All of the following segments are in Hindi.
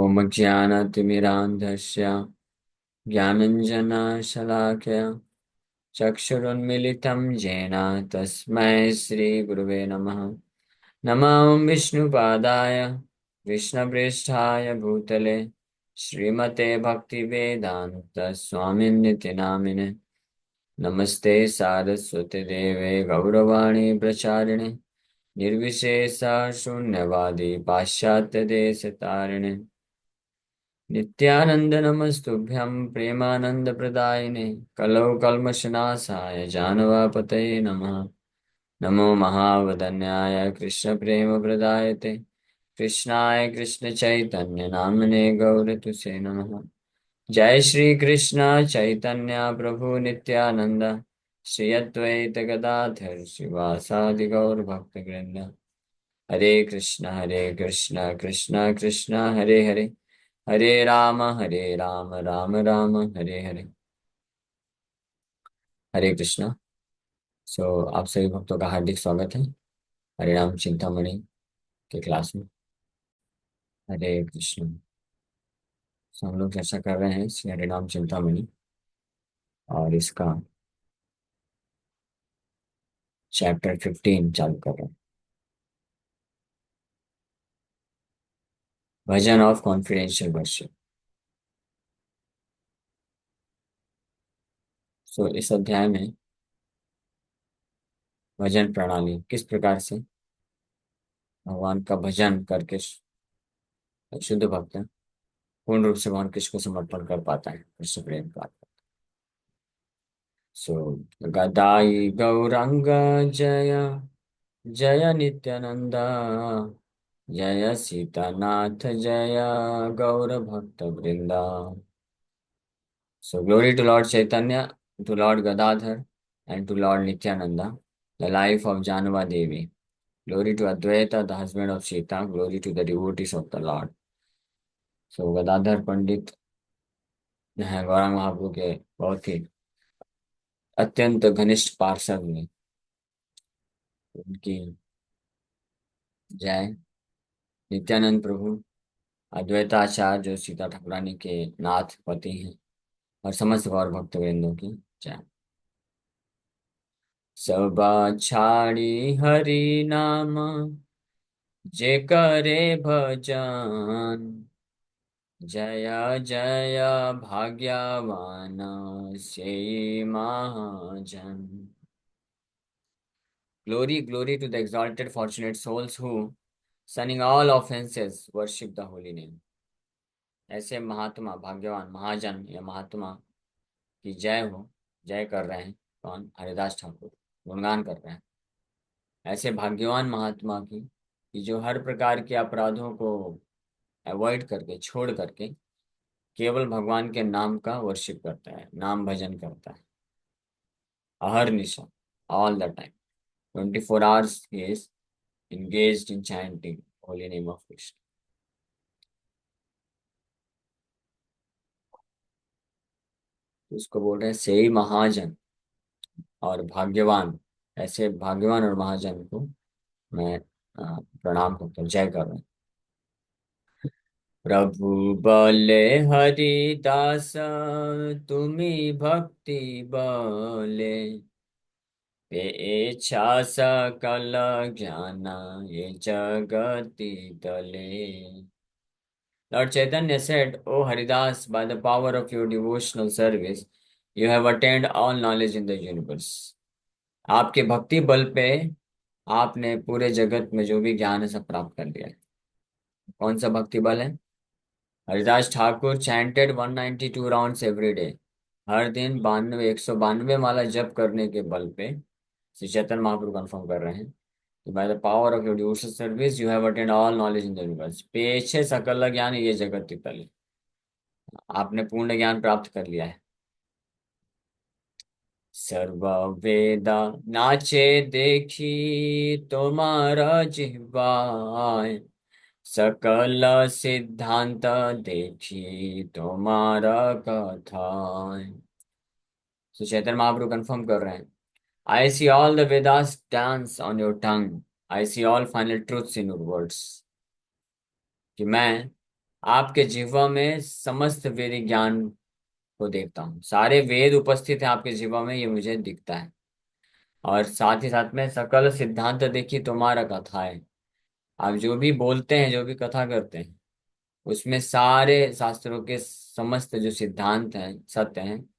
ॐ ज्ञानतिमिरान्धस्य ज्ञानञ्जनशलाकया चक्षुरुन्मिलितं येन तस्मै श्रीगुरुवे नमः। नमः विष्णुपादाय कृष्णप्रेष्ठाय भूतले श्रीमते भक्तिवेदान्त स्वामिन्निति नामिने। नमस्ते सारस्वती देवे गौरवाणी प्रचारिणे निर्विशेषा शून्यवादी पाश्चात्य देश तारिणे नित्यानंद नमस्तुभ्यं प्रेमानंद प्रदायिने कलौ कल्मषनाशाय जानवापतये नमः। नमो महावदन्याय कृष्ण प्रेम प्रदायते कृष्णाय कृष्ण चैतन्य नामने गौरतुसे नमः। जय श्री कृष्ण चैतन्य प्रभु नित्यानंद श्री अद्वैत गदाधर शिवासादि गौर भक्तवृंद। हरे कृष्ण कृष्ण कृष्ण हरे हरे हरे राम राम राम हरे हरे। हरे कृष्णा। आप सभी भक्तों का हार्दिक स्वागत है हरिनाम चिंतामणि के क्लास में। हरे कृष्ण। हम लोग चर्चा कर रहे हैं श्री हरिनाम चिंतामणि और इसका चैप्टर 15 चालू कर रहे हैं। भजन ऑफ कॉन्फिडेंशियल वर्शिप। इस अध्याय में भजन प्रणाली किस प्रकार से भगवान का भजन करके शुद्ध भक्त पूर्ण रूप से भगवान कृष्ण को समर्पण कर पाता है, कृष्ण प्रेम प्राप्त। सो गदाई गौरंग जय जय नित्यानंद जय सीतानाथ जय गौर भक्त वृंदा। Glory to Lord Chaitanya, to Lord Gadadhar and to Lord Nityananda, the life of Janava Devi. Glory to Advaita, the husband of Sita. Glory to the devotees of the Lord. Gadadhar Pandit हैं गौरांग महाप्रभु के बहुत ही अत्यंत घनिष्ठ पार्षद में। उनकी जय। नित्यानंद प्रभु अद्वैताचार्य जो सीता ठाकुरानी के नाथ पति हैं और समस्त गौर भक्तवृंदों की जय। सब छाड़ी हरि नाम जे करे भजन जय जय भाग्यवान से महाजन। Glory to the exalted fortunate souls who, shunning all offenses, worship the holy name. ऐसे महात्मा भाग्यवान महाजन या महात्मा की जय हो। जय कर रहे हैं कौन? हरिदास ठाकुर गुणगान कर रहे हैं ऐसे भाग्यवान महात्मा की कि जो हर प्रकार के अपराधों को अवॉइड करके छोड़ करके केवल भगवान के नाम का वर्शिप करता है, नाम भजन करता है अहर निशा, all the time 24 hours he is engaged in chanting holy name of Krishna. उसको बोल रहे हैं से ही महाजन और भाग्यवान। ऐसे भाग्यवान और महाजन को मैं प्रणाम करता हूँ, जय कर रहा हूँ। प्रभु बोले हरिदास तुम्ही भक्ति बोले इच्छा सकल ज्ञान ये जगति तले। Lord Chaitanya said, O Haridas, by the power of your devotional service, you have attained all knowledge in the universe. आपके भक्ति बल पे आपने पूरे जगत में जो भी ज्ञान है सब प्राप्त कर लिया है। कौन सा भक्ति बल है? Haridas Thakur chanted 192 rounds every day. हर दिन 192 माला जप करने के बल पे श्री चैतन्य महाप्रभु कंफर्म कर रहे हैं कि by the power of your devotional service you have attend all knowledge in the universe. पेछे सकल ज्ञान ये जगत तले। आपने पूर्ण ज्ञान प्राप्त कर लिया है। सर्व वेदा नाचे देखी तुम्हारा जिह्वाय सकल सिद्धांत देखी तुम्हारा कथाय। तो चैतन्य महाप्रभु कंफर्म कर रहे हैं, I see all the Vedas dance on your tongue, I see all final truths in your words. कि मैं आपके जिह्वा में समस्त वैदिक ज्ञान को देखता हूँ, सारे वेद उपस्थित हैं आपके जीवन में, ये मुझे दिखता है। और साथ ही साथ में सकल सिद्धांत देखी तुम्हारा कथा है। आप जो भी बोलते हैं, जो भी कथा करते हैं, उसमें सारे शास्त्रों के समस्त जो सिद्धांत हैं, सत्य हैं,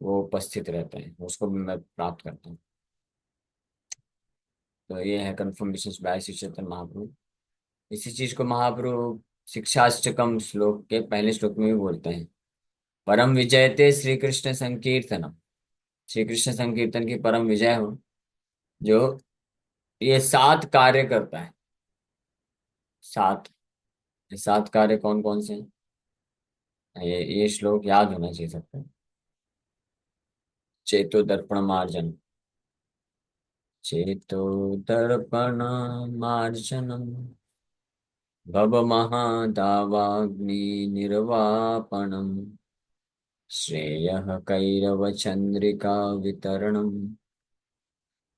वो उपस्थित रहते हैं, उसको भी मैं प्राप्त करता हूँ। तो ये है कन्फर्मेशन बाय श्री चैतन्य महाप्रभु। इसी चीज को महाप्रभु शिक्षाष्टकम श्लोक के पहले श्लोक में भी बोलते हैं, परम विजयते श्री कृष्ण संकीर्तनम। श्री कृष्ण संकीर्तन की परम विजय हो, जो ये 7 कार्य करता है। 7, ये 7 कार्य कौन कौन से हैं? ये श्लोक याद होना चाहिए सबको। चेतो दर्पण मार्जन, चेतो दर्पण मार्जनम, भव महादावाग्नि निर्वापणम, श्रेयः कैरव चंद्रिका वितरणम,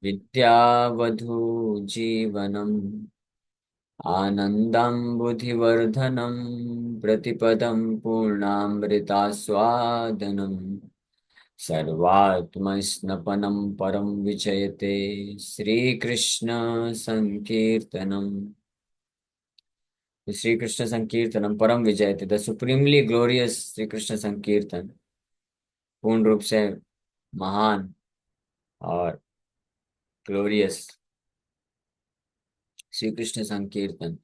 विद्यावधू जीवनम, आनन्दं बुद्धिवर्धनं, प्रतिपदं पूर्णामृतास्वादनं, सर्वात्मस्नपनं परं विजयते श्रीकृष्ण संकीर्तनम। श्री कृष्ण संकीर्तनम परम विजयते, the supremely glorious Shri Krishna संकीर्तन, पूर्ण रूप से महान और ग्लोरियस श्री कृष्ण संकीर्तन।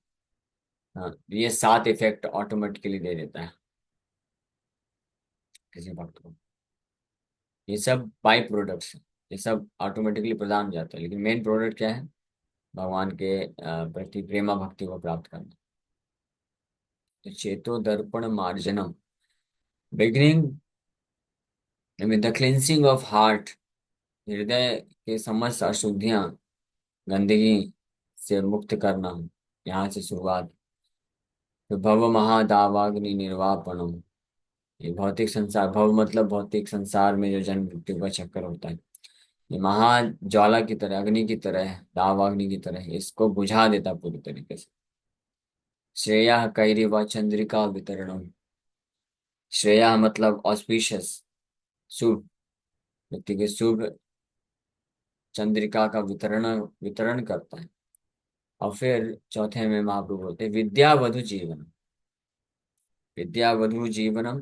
हाँ, ये 7 इफेक्ट ऑटोमेटिकली दे देता है किसी भक्त को। ये सब बाई प्रोडक्ट्स हैं, ये सब ऑटोमेटिकली प्रदान हो जाता है, लेकिन मेन प्रोडक्ट क्या है? भगवान के प्रति प्रेमा भक्ति को प्राप्त करना। तो चेतो दर्पण मार्जनम, beginning with the cleansing of heart, हृदय के समस्त अशुद्धियां, गंदगी से मुक्त करना, यहाँ से शुरुआत। तो भव महादावाग्नि निर्वापणम, ये भौतिक संसार, भव मतलब भौतिक संसार में जो जन्म मृत्यु का चक्कर होता है, ये महाज्वाला की तरह, अग्नि की तरह है, दावाग्नि की तरह है, इसको बुझा देता पूरी तरीके से। श्रेया कैरिव चंद्रिका वितरणम, श्रेया मतलब ऑस्पिशियस, शुभ, व्यक्ति के शुभ चंद्रिका का वितरण वितरण करता है। और फिर चौथे में महाप्रभु बोलते हैं विद्यावधु जीवन, विद्यावधु जीवनम,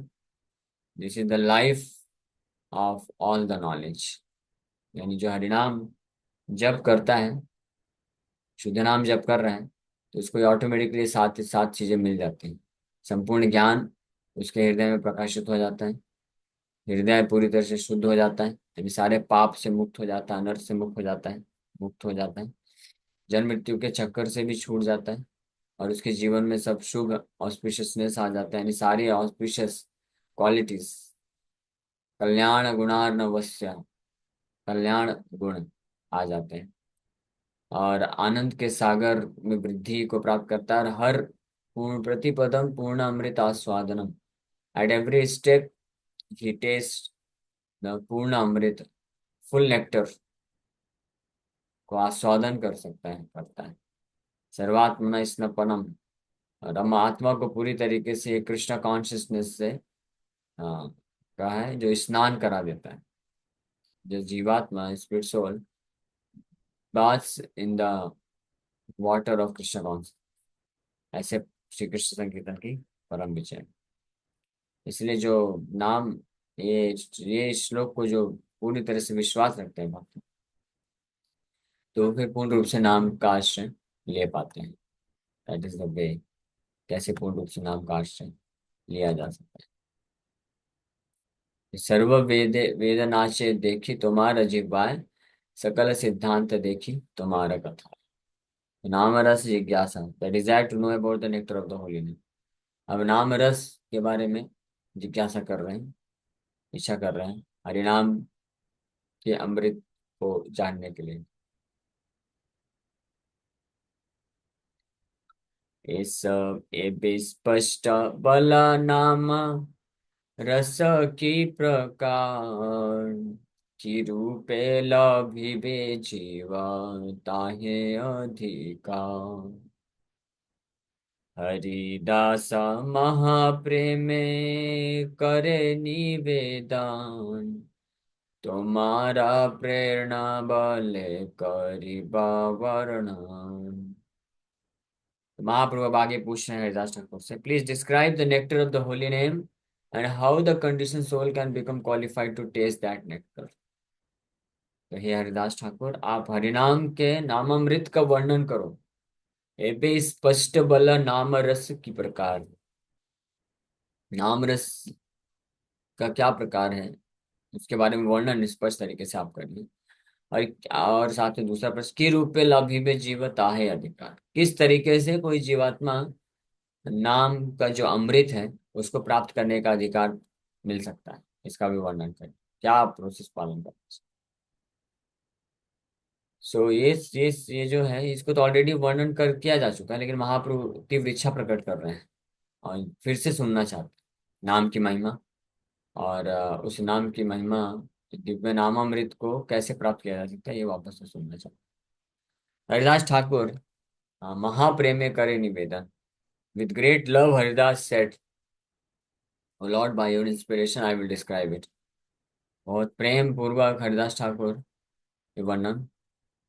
this is the life of all the knowledge. यानी जो हरिनाम जप करता है, शुद्ध नाम जप कर रहे हैं, तो उसको ऑटोमेटिकली 7 चीजें मिल जाती हैं। संपूर्ण ज्ञान उसके हृदय में प्रकाशित हो जाता है, हृदय पूरी तरह से शुद्ध हो जाता है, यानी सारे पाप से मुक्त हो जाता है, अनर्थ से मुक्त हो जाता है, मुक्त हो जाता है, जन्म मृत्यु के चक्कर से भी छूट जाता है, और उसके जीवन में सब शुभ ऑस्पिशियसनेस आ जाता है, यानी सारी ऑस्पिशियस क्वालिटीज, कल्याण गुणार्णवस्य, कल्याण गुण आ जाते हैं, और आनंद के सागर में वृद्धि को प्राप्त करता है। और हर पूर्ण प्रतिपदम पूर्ण अमृत आस्वादनम, at every step he taste the purna amrita, full nectar को आस्वादन कर सकता है, करता है। सर्वात्मना स्नपनम, और हम आत्मा को पूरी तरीके से कृष्ण कॉन्शियसनेस से कहा है, जो स्नान करा देता है, जो जीवात्मा spirit soul baths in the water of Krishna conscious, ऐसे श्री कृष्ण संकीर्तन की परम विजय। इसलिए जो नाम, ये श्लोक को जो पूरी तरह से विश्वास रखते हैं भक्त, तो फिर पूर्ण रूप से नाम का आश्रय ले पाते हैं। दैट इज द वे, कैसे पूर्ण रूप से नाम का आश्रय लिया जा सकता है। सर्व वेदनाशे देखी तुम्हारा जिह्वाय, सकल सिद्धांत देखी तुम्हारा कथा। नाम रस जिज्ञासा, the desire to know about the nectar of the holy name. अब नाम रस के बारे में जिज्ञासा कर रहे हैं, इच्छा कर रहे हैं, हरिनाम के अमृत को जानने के लिए। इस ए भी स्पष्ट बला नाम रस की प्रकार, की रूपे लभिबे जीवा ताहे अधिकार। हरिदास महाप्रेमे करे निवेदन, तुम्हारा प्रेरणा बले करिबा वर्णन। तो महाप्रभु अब आगे पूछ रहे हैं हरिदास ठाकुर से, please describe the nectar of the holy name and how the condition soul can become qualified to taste that nectar. तो हे हरिदास ठाकुर, आप हरिनाम के नामामृत का वर्णन करो। एबे स्पष्ट बल नाम रस की प्रकार। नाम रस का क्या प्रकार है, उसके बारे में वर्णन स्पष्ट तरीके से आप करिए। और साथ में दूसरा प्रश्न, की रूप पे लाभी में जीवत आहे अधिकार, किस तरीके से कोई जीवात्मा नाम का जो अमृत है उसको प्राप्त करने का अधिकार मिल सकता है, इसका भी वर्णन करें। क्या प्रोसेस पालन करते हैं। सो ये जो है इसको तो ऑलरेडी वर्णन कर किया जा चुका है, लेकिन महाप्रभु तीव्र इच्छा प्रकट कर रहे हैं और फिर से सुनना चाहते हैं नाम की महिमा। और उस नाम की महिमा, दिव्य नामामृत को कैसे प्राप्त किया जा सकता है, ये वापस से सुनना चाहते हैं। हरिदास ठाकुर महाप्रेमे करे निवेदन। With great love Haridas said, O lord by your inspiration I will describe it. बहुत प्रेम पूर्वक हरिदास ठाकुर ये वर्णन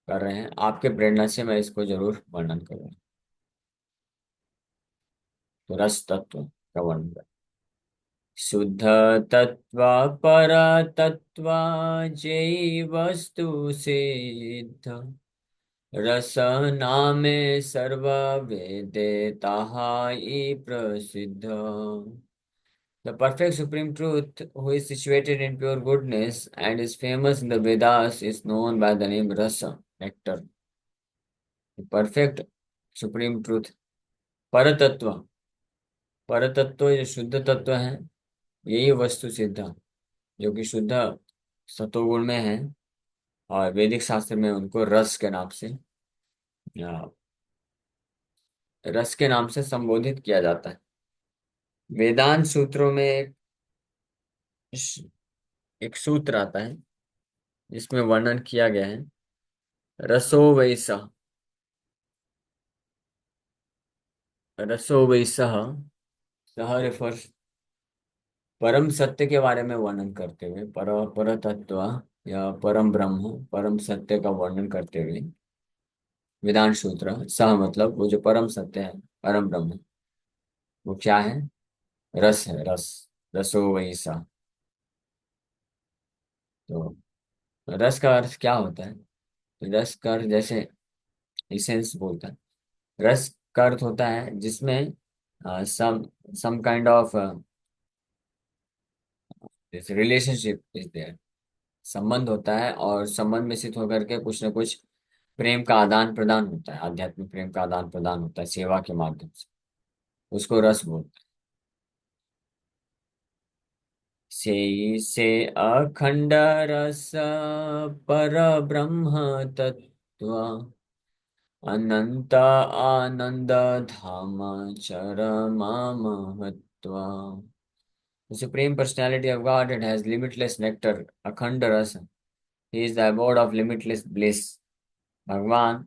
कर रहे हैं, आपके प्रेरणा से मैं इसको जरूर वर्णन करूंगा। तो रस तत्व का वर्णन कर, शुद्ध तत्व पर तत्व जय वस्तु सिद्ध, रस नामे सर्व वेदे ताहाई प्रसिद्ध। The perfect supreme truth, who is situated in pure goodness and is famous in the Vedas, is known by the name Rasa, nectar. The perfect supreme truth, परतत्व, परतत्व जो शुद्ध तत्व है, यही वस्तु सिद्ध, जो कि शुद्ध सतोगुण में है। और वैदिक शास्त्र में उनको रस के नाम से, या रस के नाम से संबोधित किया जाता है। वेदांत सूत्रों में एक सूत्र आता है जिसमें वर्णन किया गया है, रसो वैसा, रसो वैसा, सह रेफर्स परम सत्य के बारे में वर्णन करते हुए, पर तत्व या परम ब्रह्म परम सत्य का वर्णन करते हुए, वेदांत सूत्र सह मतलब वो जो परम सत्य है, परम ब्रह्म, वो क्या है, रस है, रस। रसो वैसा। तो रस का अर्थ क्या होता है, तो रस का अर्थ जैसे इसेंस बोलता है, रस का अर्थ होता है जिसमें some some kind of relationship is there, संबंध होता है, और संबंध में स्थित होकर के कुछ न कुछ प्रेम का आदान प्रदान होता है, आध्यात्मिक प्रेम का आदान प्रदान होता है सेवा के माध्यम से, उसको रस बोलते हैं। से अखंड रस पर ब्रह्म तत्व, अनंत आनंद धाम चरमा महत्व। The supreme personality of Godhead has limitless nectar, अखंड रस। He is the abode of limitless bliss। भगवान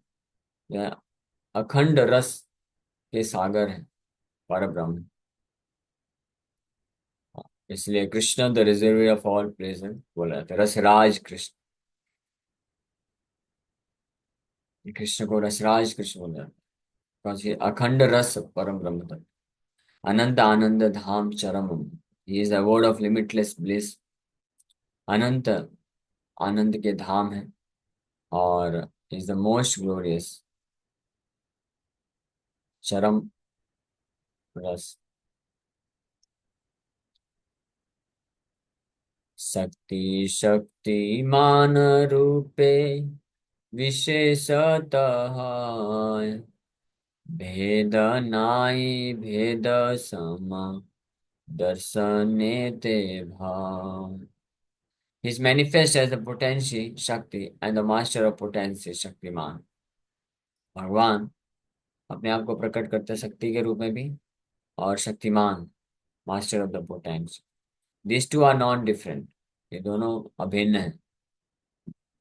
यह अखंड रस के सागर है, पर ब्रह्म। इसलिए Krishna the reserve of all pleasure बोला जाता है, रसराज कृष्ण। कृष्ण को रसराज कृष्ण बोला जाता है because ये अखंड रस परम ब्रह्म तत्व, अनंत आनंद धाम चरम। He is the word of limitless bliss, अनंत आनंद के धाम है, और इज द मोस्ट ग्लोरियस चरम रस। शक्ति शक्तिमान रूपे विशेषतः, भेद नाई भेद सम दर्शने ते भाव। He is manifest as the potency शक्ति and the master of potency Shaktimaan. भगवान अपने आप को प्रकट करते हैं शक्ति के रूप में भी, और शक्तिमान master of the potency. These two are non different, ये दोनों अभिन्न हैं।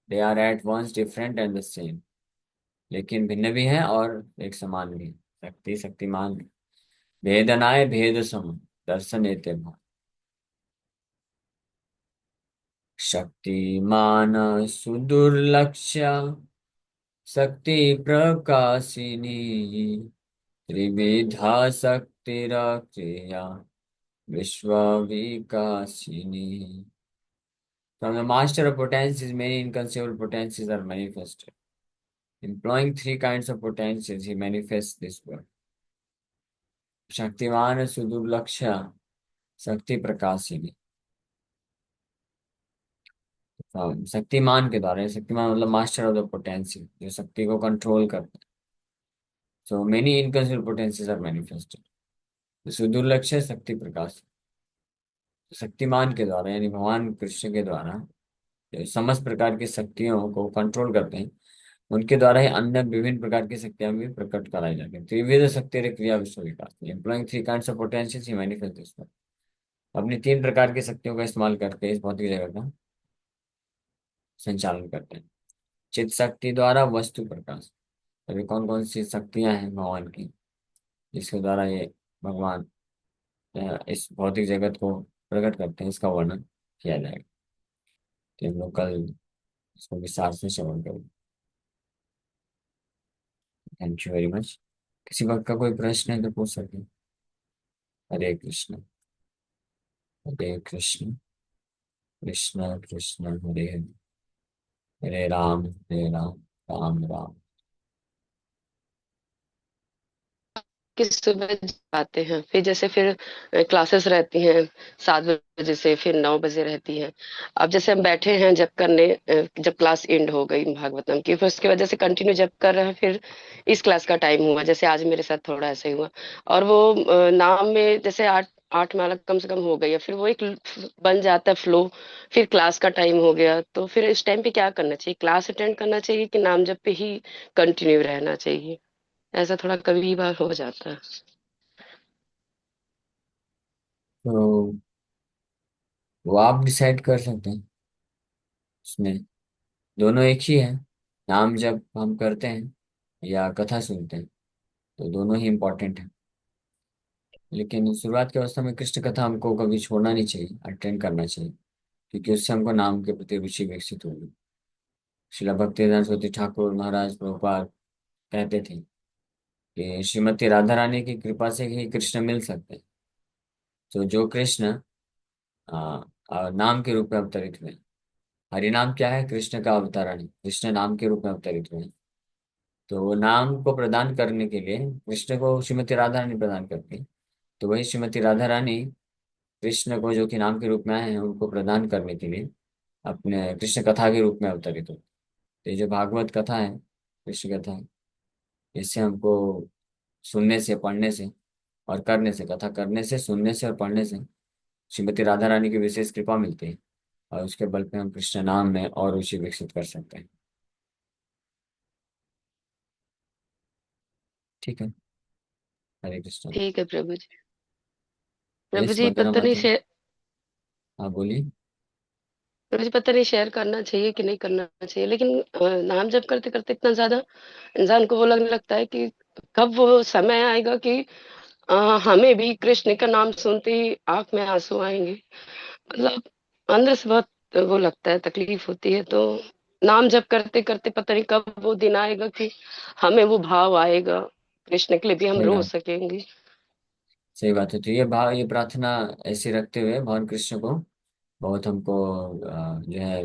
They are at once different and the same, लेकिन भिन्न भी हैं और एक समान भी हैं। शक्ति शक्तिमान भेदनाय भेद सम दर्शन एते भाव। शक्तिमान सुदुर्लक्ष्य शक्ति प्रकाशिनी त्रिविधा शक्तिरक्रिया विश्व Vikasini. From the master of potencies, many inconceivable potencies are manifested. Employing three kinds of potencies, he manifests this world. Shaktimaan सुदुर्लक्ष्य शक्ति प्रकाशिनी। शक्तिमान के द्वारा, शक्तिमान मतलब मास्टर ऑफ द पोटेंसी, जो शक्ति को कंट्रोल करता है। So many inconceivable potencies are manifested. सुदुर्लक्ष्य शक्ति प्रकाश, शक्तिमान के द्वारा यानी भगवान कृष्ण के द्वारा जो समस्त प्रकार की शक्तियों को कंट्रोल करते हैं, उनके द्वारा ही अन्य विभिन्न प्रकार की शक्तियां भी प्रकट कराई जाती हैं। त्रिविध शक्ति क्रिया विश्व विकास, employing three kinds of potential he manifest this. अपनी तीन प्रकार की शक्तियों का इस्तेमाल करके इस भौतिक जगत का संचालन करते हैं। चित्त शक्ति द्वारा वस्तु प्रकाश, अभी कौन कौन सी शक्तियां हैं भगवान की जिसके द्वारा ये भगवान इस भौतिक जगत को प्रकट करते हैं, इसका वर्णन किया जाएगा। तो हम लोग कल इसको विस्तार से श्रवण करेंगे। Thank you very much. किसी वक्त का कोई प्रश्न है तो पूछ सकते हैं। हरे कृष्ण, हरे कृष्ण, कृष्ण कृष्ण हरे हरे, हरे राम, राम राम। कि सुबह जाते हैं, फिर जैसे फिर क्लासेस रहती हैं 7 बजे से फिर 9 बजे रहती हैं। अब जैसे हम बैठे हैं जब करने, जब क्लास एंड हो गई भागवतम की, फिर उसके बाद जैसे कंटिन्यू जब कर रहे हैं, फिर इस क्लास का टाइम हुआ, जैसे आज मेरे साथ थोड़ा ऐसे ही हुआ। और वो नाम में जैसे 8 8 माला कम से कम हो गई है, फिर वो एक बन जाता है फ्लो। फिर क्लास का टाइम हो गया, तो फिर इस टाइम पे क्या करना चाहिए? क्लास अटेंड करना चाहिए कि नाम जप पे ही कंटिन्यू रहना चाहिए? ऐसा थोड़ा कभी बार हो जाता है। तो वो आप डिसाइड कर सकते हैं उसमें। दोनों एक ही है, नाम जब हम करते हैं या कथा सुनते हैं तो दोनों ही इम्पोर्टेंट है। लेकिन शुरुआत की अवस्था में कृष्ण कथा हमको कभी छोड़ना नहीं चाहिए, अटेंड करना चाहिए, क्योंकि उससे हमको नाम के प्रति रुचि विकसित होगी। श्रील भक्तिवेदांत सरस्वती ठाकुर महाराज प्रभुपाद कहते थे कि श्रीमती राधा रानी की कृपा से ही कृष्ण मिल सकते हैं। तो जो कृष्ण आ, नाम के रूप में अवतरित हुए, हरि नाम क्या है? कृष्ण का अवतरण है, कृष्ण नाम के रूप में अवतरित हुए हैं। तो वो नाम को प्रदान करने के लिए कृष्ण को श्रीमती राधा रानी प्रदान करती है। तो वही श्रीमती राधा रानी कृष्ण को, जो कि नाम के रूप में आए हैं, उनको प्रदान करने के लिए अपने कृष्ण कथा के रूप में अवतरित हो। तो ये जो भागवत कथा है, कृष्ण कथा है, इससे हमको सुनने से, पढ़ने से और करने से, कथा करने से, सुनने से और पढ़ने से श्रीमती राधा रानी की विशेष कृपा मिलती है। और उसके बल पे हम कृष्ण नाम में और रुचि विकसित कर सकते हैं। ठीक है। हरे कृष्ण। ठीक है प्रभु जी। प्रभु यस जी मधुरा पता नहीं माता। शेयर, हाँ बोलिए। प्रभु जी पता नहीं शेयर करना चाहिए कि नहीं करना चाहिए, लेकिन नाम जप करते करते इतना ज्यादा इंसान को वो लगने लगता है कि कब वो समय आएगा कि अ, हमें भी कृष्ण का नाम सुनते ही आंख में आंसू आएंगे। मतलब अंदर से बहुत वो लगता है, तकलीफ होती है। तो नाम जप करते करते पता नहीं कब वो दिन आएगा कि हमें वो भाव आएगा, कृष्ण के लिए भी हम सही रो बात, सकेंगे। सही बात है। तो ये भाव, ये प्रार्थना ऐसे रखते हुए भगवान कृष्ण को बहुत हमको जो है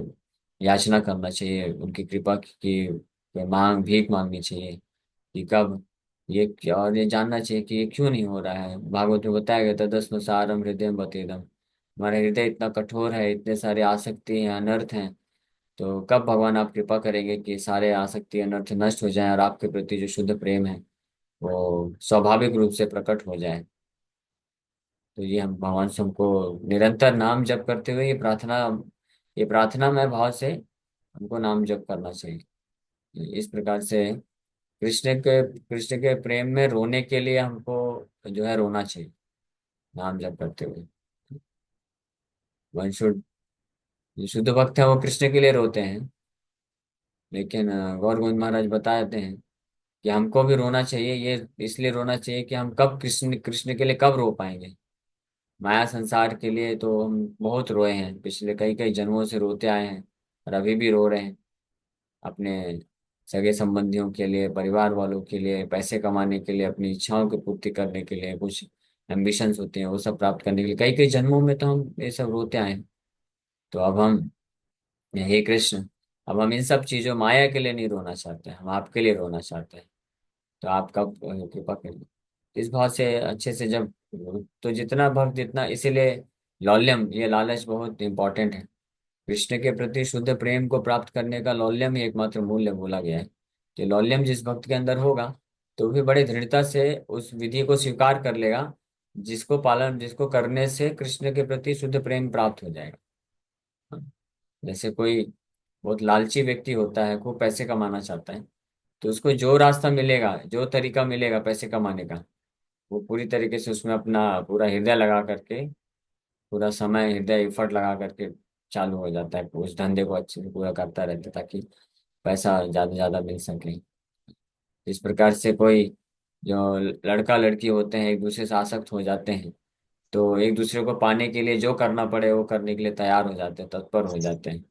याचना करना चाहिए, उनकी कृपा की मांग, भीख मांगनी चाहिए कि कब ये और ये जानना चाहिए कि ये क्यों नहीं हो रहा है। भागवत में बताया गया था, दस्म सारम हृदय बतेदम, हमारा हृदय इतना कठोर है, इतने सारे आसक्ति हैं, अनर्थ हैं। तो कब भगवान आप कृपा करेंगे कि सारे आसक्ति अनर्थ नष्ट हो जाएं और आपके प्रति जो शुद्ध प्रेम है वो स्वाभाविक रूप से प्रकट हो जाए। तो ये हम भगवान से हमको निरंतर नाम जप करते हुए ये प्रार्थना में भाव से हमको नाम जप करना चाहिए। इस प्रकार से कृष्ण के प्रेम में रोने के लिए हमको जो है रोना चाहिए नाम जप करते हुए। वन शुड, जो शुद्ध भक्त है वो कृष्ण के लिए रोते हैं, लेकिन गौर गोविंद महाराज बताते हैं कि हमको भी रोना चाहिए, ये इसलिए रोना चाहिए कि हम कब कृष्ण कृष्ण के लिए कब रो पाएंगे। माया संसार के लिए तो हम बहुत रोए हैं, पिछले कई कई जन्मों से रोते आए हैं, और अभी भी रो रहे हैं। अपने सगे संबंधियों के लिए, परिवार वालों के लिए, पैसे कमाने के लिए, अपनी इच्छाओं की पूर्ति करने के लिए, कुछ एम्बिशंस होते हैं वो सब प्राप्त करने के लिए, कई कई जन्मों में तो हम ये सब रोते आए हैं। तो अब हम, हे कृष्ण, अब हम इन सब चीजों, माया के लिए नहीं रोना चाहते हैं, हम आपके लिए रोना चाहते हैं। तो आपका कृपा करिए। इस भाव से अच्छे से जब, तो जितना भक्त जितना, इसीलिए लौल्यम, ये लालच बहुत इंपॉर्टेंट है। कृष्ण के प्रति शुद्ध प्रेम को प्राप्त करने का लौल्यम ही एकमात्र मूल्य बोला गया है। कि लौल्यम जिस भक्त के अंदर होगा, तो भी बड़े दृढ़ता से उस विधि को स्वीकार कर लेगा, जिसको करने से कृष्ण के प्रति शुद्ध प्रेम प्राप्त हो जाएगा। जैसे कोई बहुत लालची व्यक्ति होता है, खूब पैसे कमाना चाहता है, तो उसको जो रास्ता मिलेगा, जो तरीका मिलेगा पैसे कमाने का, वो पूरी तरीके से उसमें अपना पूरा हृदय लगा करके, पूरा समय हृदय एफर्ट लगा करके चालू हो जाता है, उस धंधे को अच्छे से पूरा करता रहता है, ताकि पैसा ज्यादा ज्यादा मिल सके। इस प्रकार से कोई, जो लड़का लड़की होते हैं, एक दूसरे से आसक्त हो जाते हैं, तो एक दूसरे को पाने के लिए जो करना पड़े वो करने के लिए तैयार हो जाते हैं, तत्पर हो जाते हैं।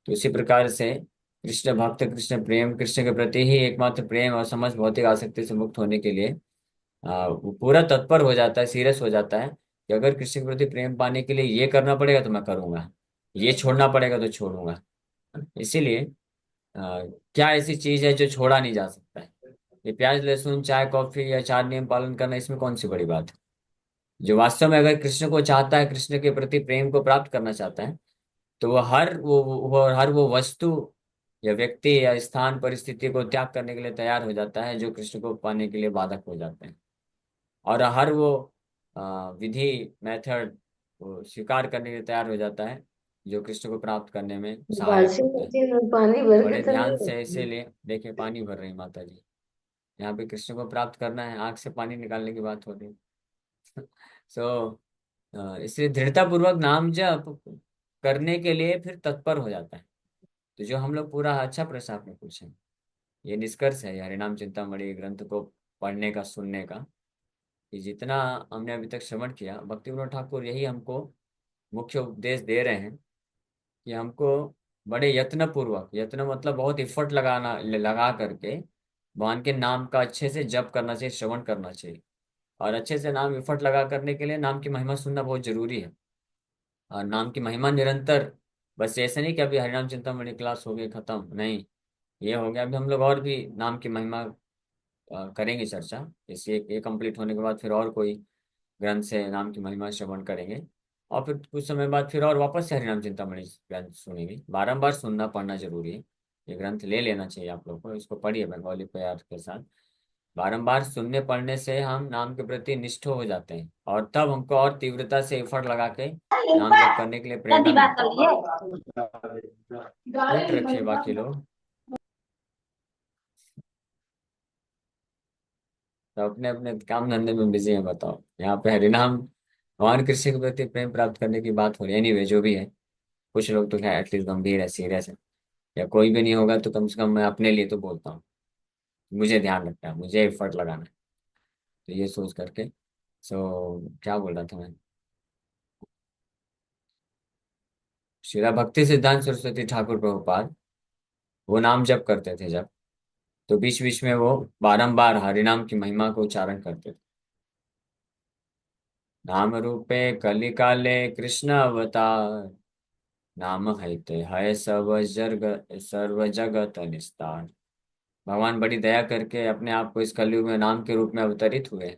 तो इसी प्रकार से कृष्ण भक्त, कृष्ण प्रेम, कृष्ण के प्रति ही एकमात्र प्रेम और समस्त भौतिक आसक्ति से मुक्त होने के लिए वो पूरा तत्पर हो जाता है, सीरियस हो जाता है कि अगर कृष्ण के प्रति प्रेम पाने के लिए ये करना पड़ेगा तो मैं करूंगा, ये छोड़ना पड़ेगा तो छोड़ूंगा। इसीलिए क्या ऐसी चीज है जो छोड़ा नहीं जा सकता है? ये प्याज लहसुन चाय कॉफी या चार नियम पालन करना, इसमें कौन सी बड़ी बात है? जो वास्तव में अगर कृष्ण को चाहता है, कृष्ण के प्रति प्रेम को प्राप्त करना चाहता है, तो हर वो वस्तु या व्यक्ति या स्थान परिस्थिति को त्याग करने के लिए तैयार हो जाता है, जो कृष्ण को पाने के लिए बाधक हो जाते हैं। और हर वो विधि, मेथड वो स्वीकार करने के लिए तैयार हो जाता है, जो कृष्ण को प्राप्त करने में सहायक वॉशिंग होता है। मशीन में पानी भर के बड़े तो ध्यान नहीं से रखती। इसीलिए देखिए, पानी भर रही माता जी, यहाँ पे कृष्ण को प्राप्त करना है, आंख से पानी निकालने की बात हो रही है। सो इसलिए दृढ़ता पूर्वक नाम जप करने के लिए फिर तत्पर हो जाता है। तो जो हम लोग पूरा, अच्छा प्रश्न आपने पूछा, ये निष्कर्ष है ये हरिनाम चिंतामणि ग्रंथ को पढ़ने का, सुनने का, कि जितना हमने अभी तक श्रवण किया, भक्ति विनोद ठाकुर यही हमको मुख्य उपदेश दे रहे हैं कि हमको बड़े यत्न पूर्वक, यत्न मतलब बहुत एफर्ट लगा करके भगवान के नाम का अच्छे से जप करना चाहिए, श्रवण करना चाहिए। और अच्छे से नाम एफर्ट लगा करने के लिए नाम की महिमा सुनना बहुत जरूरी है। और नाम की महिमा निरंतर, बस ऐसे नहीं कि अभी हरिनाम चिंतामणि क्लास हो गई खत्म, नहीं, ये हो गया, अभी हम लोग और भी नाम की महिमा करेंगे चर्चा। इसे ये कंप्लीट होने के बाद फिर और कोई ग्रंथ से नाम की महिमा श्रवण करेंगे, और फिर कुछ समय बाद फिर और वापस से हरिनाम चिंतामणि ग्रंथ सुनेंगे। बारंबार सुनना पढ़ना जरूरी है। ये ग्रंथ ले लेना चाहिए आप लोग को, इसको पढ़िए बंगाली प्यार के साथ। बारंबार सुनने पढ़ने से हम नाम के प्रति निष्ठ हो जाते हैं, और तब हमको और तीव्रता से एफर्ट लगा के नाम जप करने के लिए प्रेरणा दादी बात मिलती कर है। रही है। म्यूट रखिए बाकी लोग, तो अपने अपने काम धंधे में बिजी हैं। बताओ, यहाँ पे हरिनाम, भगवान कृष्ण के प्रति प्रेम प्राप्त करने की बात हो रही है। एनीवे, जो भी है, कुछ लोग तो खैर एटलीस्ट गंभीर है, सीरियस है, या कोई भी नहीं होगा तो कम से कम मैं अपने लिए तो बोलता हूँ, मुझे ध्यान रखना है, मुझे एफर्ट लगाना है। तो ये सोच करके, क्या बोल रहा था मैं, श्रीला भक्ति सिद्धांत सरस्वती ठाकुर प्रभुपाद, वो नाम जप करते थे जब, तो बीच बीच में वो बारंबार हरिनाम की महिमा को उच्चारण करते थे। नाम रूपे कलिकाले कृष्ण अवतार, नाम हैते है सर्व जगत निस्तार। भगवान बड़ी दया करके अपने आप को इस कलयुग में नाम के रूप में अवतरित हुए,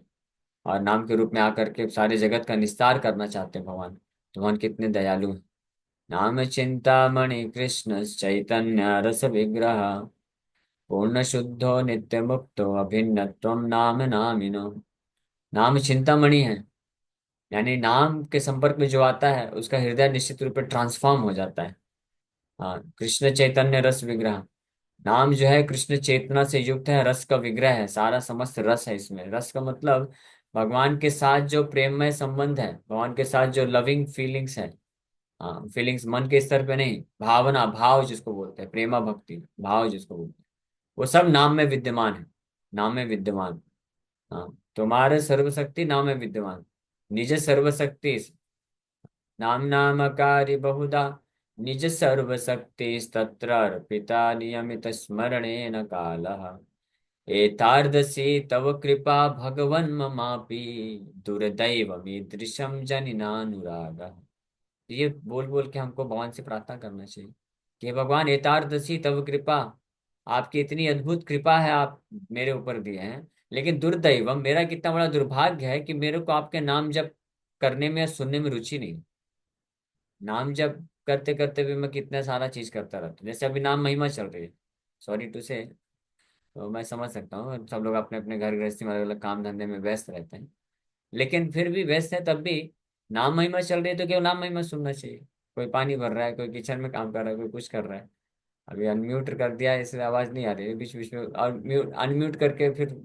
और नाम के रूप में आकर के सारे जगत का निस्तार करना चाहते हैं भगवान। तो भगवान कितने दयालु हैं। नाम चिंतामणि कृष्ण चैतन्य रस विग्रह, पूर्ण शुद्धो नित्य मुक्तो अभिन्नत्वम नाम नामिनो। नाम चिंतामणि है, यानी नाम के संपर्क में जो आता है उसका हृदय निश्चित रूप से ट्रांसफॉर्म हो जाता है। हाँ, कृष्ण चैतन्य रस विग्रह, नाम जो है कृष्ण चेतना से युक्त है, रस का विग्रह है, सारा समस्त रस है इसमें। रस का मतलब भगवान के साथ जो प्रेममय संबंध है, भगवान के साथ जो लविंग फीलिंग्स है। हाँ, फीलिंग्स मन के स्तर पे नहीं, भावना, भाव जिसको बोलते हैं, प्रेमा भक्ति भाव जिसको बोलते हैं, वो सब नाम में विद्यमान है। नाम में विद्यमान। हाँ, तुम्हारे सर्वशक्ति नाम में विद्यमान। निज सर्वशक्ति नाम नामकारी बहुधा, निज सर्वशक्ति तत्र अर्पिता नियमित स्मरणेन कालः। एतार्दशी तव कृपा भगवन् ममापि, दुर्दैव मीदृशं जनिनानुरागः। ये बोल बोल के हमको भगवान से प्रार्थना करना चाहिए कि भगवान एतार्दशी तव कृपा, आपकी इतनी अद्भुत कृपा है, आप मेरे ऊपर दिए हैं, लेकिन दुर्दैवम, मेरा कितना बड़ा दुर्भाग्य है कि मेरे को आपके नाम जप करने में या सुनने में रुचि नहीं। नाम जप करते करते भी मैं कितना सारा चीज करता रहता हूँ, जैसे अभी नाम महिमा चल रही है, सॉरी टू से, तो मैं समझ सकता हूँ सब लोग अपने अपने घर गृहस्थी में अलग अलग काम धंधे में व्यस्त रहते हैं, लेकिन फिर भी व्यस्त है तब भी नाम महिमा चल रही है तो केवल नाम महिमा सुनना चाहिए। कोई पानी भर रहा है, कोई किचन में काम कर रहा है, कोई कुछ कर रहा है। अभी अनम्यूट कर दिया है इसलिए आवाज नहीं आ रही है बीच बीच में, और म्यूट अनम्यूट करके फिर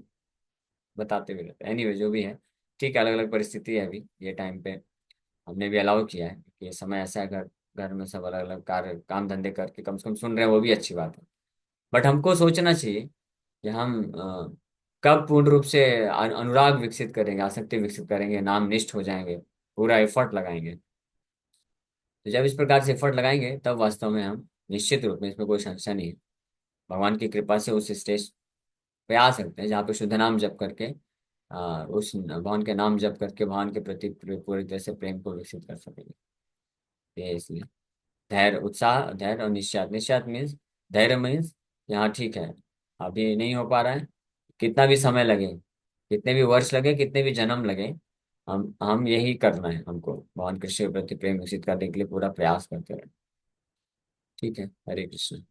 बताते हुए रहते हैं। एनीवे जो भी है, ठीक है, अलग अलग परिस्थिति है अभी ये टाइम पे, हमने भी अलाउ किया है कि ये समय ऐसा है, घर घर में सब अलग अलग कार्य काम धंधे करके कम से कम सुन रहे हैं, वो भी अच्छी बात है। बट हमको सोचना चाहिए कि हम कब पूर्ण रूप से अनुराग विकसित करेंगे, आसक्ति विकसित करेंगे, नाम निष्ठ हो जाएंगे, पूरा एफर्ट लगाएंगे। तो जब इस प्रकार से एफर्ट लगाएंगे तब वास्तव में हम निश्चित रूप में, इसमें कोई संशय नहीं है, भगवान की कृपा से उस स्टेज पे आ सकते हैं जहाँ पे शुद्ध नाम जप करके उस भगवान के नाम जप करके भगवान के प्रति पूरी तरह से प्रेम को विकसित कर सकेंगे। ये इसलिए धैर्य, उत्साह, धैर्य और निश्चात। निश्चात मीन्स, धैर्य मीन्स यहाँ ठीक है, अभी नहीं हो पा रहा है, कितना भी समय लगे, कितने भी वर्ष लगे, कितने भी जन्म लगे, हम यही करना है, हमको भगवान कृष्ण के प्रति प्रेम विकसित करने के लिए पूरा प्रयास करते रहे। ठीक है, हरे कृष्ण।